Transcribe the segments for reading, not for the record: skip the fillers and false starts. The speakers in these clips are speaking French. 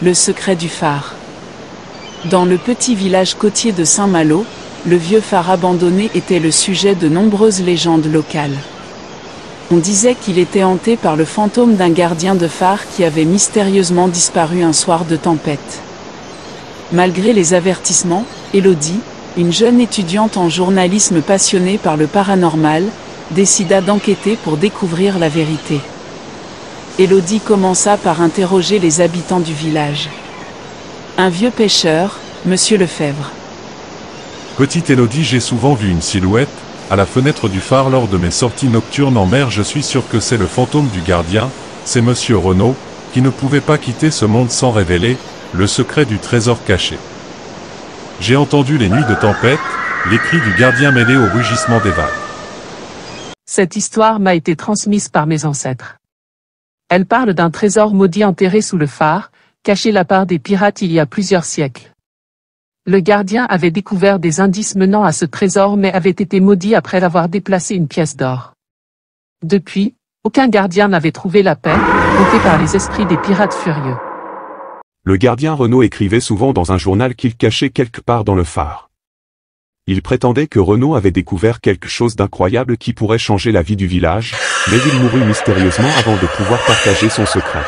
Le secret du phare. Dans le petit village côtier de Saint-Malo, le vieux phare abandonné était le sujet de nombreuses légendes locales. On disait qu'il était hanté par le fantôme d'un gardien de phare qui avait mystérieusement disparu un soir de tempête. Malgré les avertissements, Élodie, une jeune étudiante en journalisme passionnée par le paranormal, décida d'enquêter pour découvrir la vérité. Élodie commença par interroger les habitants du village. Un vieux pêcheur, Monsieur Lefebvre. Petite Élodie, j'ai souvent vu une silhouette à la fenêtre du phare lors de mes sorties nocturnes en mer. Je suis sûr que c'est le fantôme du gardien, c'est Monsieur Renaud, qui ne pouvait pas quitter ce monde sans révéler le secret du trésor caché. J'ai entendu les nuits de tempête, les cris du gardien mêlés au rugissement des vagues. Cette histoire m'a été transmise par mes ancêtres. Elle parle d'un trésor maudit enterré sous le phare, caché là par des pirates il y a plusieurs siècles. Le gardien avait découvert des indices menant à ce trésor mais avait été maudit après avoir déplacé une pièce d'or. Depuis, aucun gardien n'avait trouvé la paix, hanté par les esprits des pirates furieux. Le gardien Renaud écrivait souvent dans un journal qu'il cachait quelque part dans le phare. Il prétendait que Renaud avait découvert quelque chose d'incroyable qui pourrait changer la vie du village, mais il mourut mystérieusement avant de pouvoir partager son secret.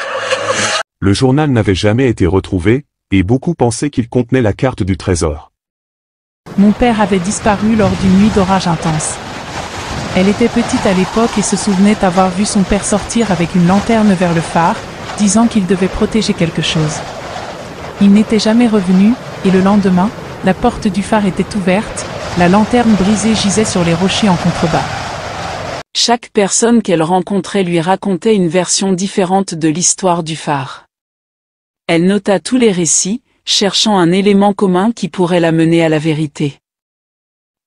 Le journal n'avait jamais été retrouvé, et beaucoup pensaient qu'il contenait la carte du trésor. Mon père avait disparu lors d'une nuit d'orage intense. Elle était petite à l'époque et se souvenait avoir vu son père sortir avec une lanterne vers le phare, disant qu'il devait protéger quelque chose. Il n'était jamais revenu, et le lendemain, la porte du phare était ouverte, la lanterne brisée gisait sur les rochers en contrebas. Chaque personne qu'elle rencontrait lui racontait une version différente de l'histoire du phare. Elle nota tous les récits, cherchant un élément commun qui pourrait la mener à la vérité.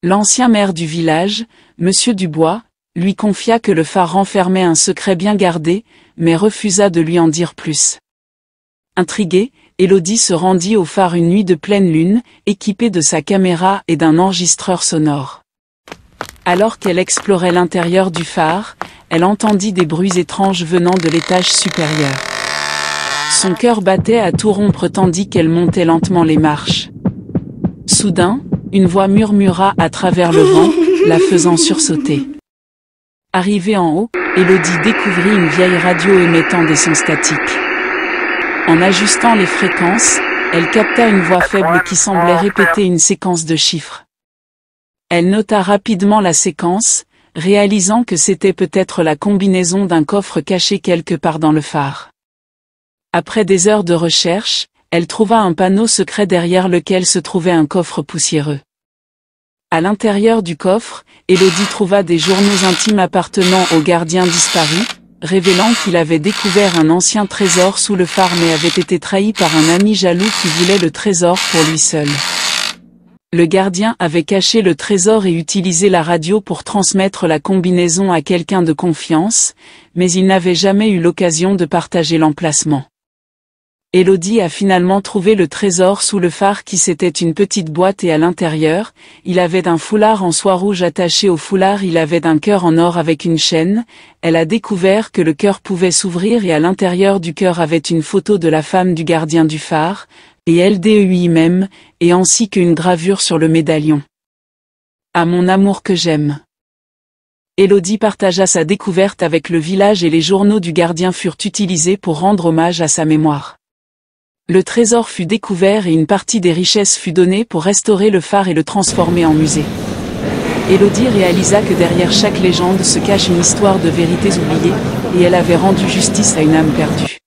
L'ancien maire du village, Monsieur Dubois, lui confia que le phare renfermait un secret bien gardé, mais refusa de lui en dire plus. Intriguée, Élodie se rendit au phare une nuit de pleine lune, équipée de sa caméra et d'un enregistreur sonore. Alors qu'elle explorait l'intérieur du phare, elle entendit des bruits étranges venant de l'étage supérieur. Son cœur battait à tout rompre tandis qu'elle montait lentement les marches. Soudain, une voix murmura à travers le vent, la faisant sursauter. Arrivée en haut, Élodie découvrit une vieille radio émettant des sons statiques. En ajustant les fréquences, elle capta une voix faible qui semblait répéter une séquence de chiffres. Elle nota rapidement la séquence, réalisant que c'était peut-être la combinaison d'un coffre caché quelque part dans le phare. Après des heures de recherche, elle trouva un panneau secret derrière lequel se trouvait un coffre poussiéreux. À l'intérieur du coffre, Élodie trouva des journaux intimes appartenant au gardien disparu, révélant qu'il avait découvert un ancien trésor sous le phare mais avait été trahi par un ami jaloux qui voulait le trésor pour lui seul. Le gardien avait caché le trésor et utilisé la radio pour transmettre la combinaison à quelqu'un de confiance, mais il n'avait jamais eu l'occasion de partager l'emplacement. Élodie a finalement trouvé le trésor sous le phare qui c'était une petite boîte et à l'intérieur, il avait un foulard en soie rouge attaché au foulard, il avait un cœur en or avec une chaîne, elle a découvert que le cœur pouvait s'ouvrir et à l'intérieur du cœur avait une photo de la femme du gardien du phare, et LDEI même, et ainsi qu'une gravure sur le médaillon. À mon amour que j'aime. Élodie partagea sa découverte avec le village et les journaux du gardien furent utilisés pour rendre hommage à sa mémoire. Le trésor fut découvert et une partie des richesses fut donnée pour restaurer le phare et le transformer en musée. Élodie réalisa que derrière chaque légende se cache une histoire de vérités oubliées, et elle avait rendu justice à une âme perdue.